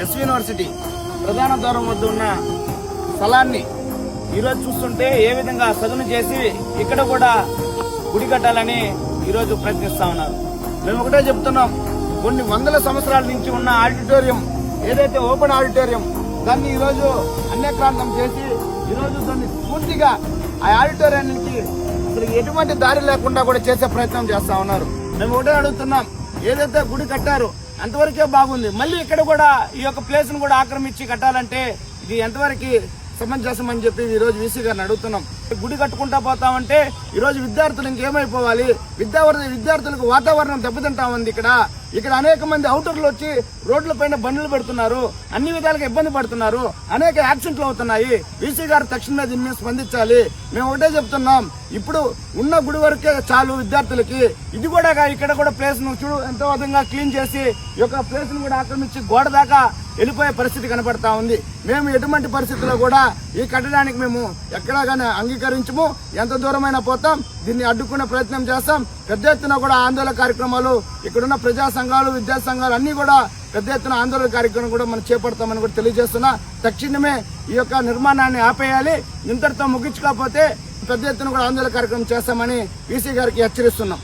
Yes university ప్రధాన ద్వారం వద్ద ఉన్న స్థలాన్ని ఈరోజు చూస్తుంటే ఏ విధంగా సదును చేసి ఇక్కడ కూడా గుడి కట్టాలని ఈరోజు ప్రయత్నిస్తా ఉన్నారు. మేము ఒకటే చెప్తున్నాం, కొన్ని వందల సంవత్సరాల నుంచి ఉన్న ఆడిటోరియం ఏదైతే ఓపెన్ ఆడిటోరియం దాన్ని ఈరోజు అన్యక్రాంతం చేసి ఈరోజు దాన్ని పూర్తిగా ఆ ఆడిటోరియానికి అసలు ఎటువంటి దారి లేకుండా కూడా చేసే ప్రయత్నం చేస్తా ఉన్నారు. మేము ఒకటే అడుగుతున్నాం, ఏదైతే గుడి కట్టారో అంతవరకే బాగుంది, మళ్ళీ ఇక్కడ కూడా ఈ యొక్క ప్లేస్ ను కూడా ఆక్రమించి కట్టాలంటే ఇది ఎంతవరకు సమంజసం అని చెప్పి ఈ రోజు వీసీ గారిని అడుగుతున్నాం. గుడి కట్టుకుంటా పోతామంటే ఈ రోజు విద్యార్థులు ఇంకేమైపోవాలి, విద్యార్థులకు వాతావరణం దెబ్బతింటా ఉంది. ఇక్కడ అనేక మంది ఔటర్లు వచ్చి రోడ్ల పైన బండ్లు పెడుతున్నారు, అన్ని విధాలుగా ఇబ్బంది పడుతున్నారు, అనేక యాక్సిడెంట్లు అవుతున్నాయి. వీసీ గారు తక్షణమే దీని మీద స్పందించాలి. మేము ఒకటే చెప్తున్నాం, ఇప్పుడు ఉన్న గుడి వరకే చాలు విద్యార్థులకి. ఇది కూడా ఇక్కడ కూడా ప్లేస్ ను చూడు ఎంతో విధంగా క్లీన్ చేసి ఈ యొక్క ప్లేస్ ను కూడా ఆక్రమించి గోడ దాకా వెళ్ళిపోయే పరిస్థితి కనపడతా ఉంది. మేము ఎటువంటి పరిస్థితుల్లో కూడా ఈ కట్టడానికి మేము ఎక్కడాగానే అంగీకరించము. ఎంత దూరమైనా పోతాం, దీన్ని అడ్డుకునే ప్రయత్నం చేస్తాం. పెద్ద ఎత్తున కూడా ఆందోళన కార్యక్రమాలు ఇక్కడున్న ప్రజా సంఘాలు, విద్యా సంఘాలు అన్ని కూడా పెద్ద ఎత్తున ఆందోళన కార్యక్రమం కూడా మనం చేపడతామని కూడా తెలియజేస్తున్నా. తక్షణమే ఈ యొక్క నిర్మాణాన్ని ఆపేయాలి. ఇంతటితో ముగించుకోకపోతే పెద్ద ఎత్తున కూడా ఆందోళన కార్యక్రమం చేస్తామని వీసీ గారికి హెచ్చరిస్తున్నాం.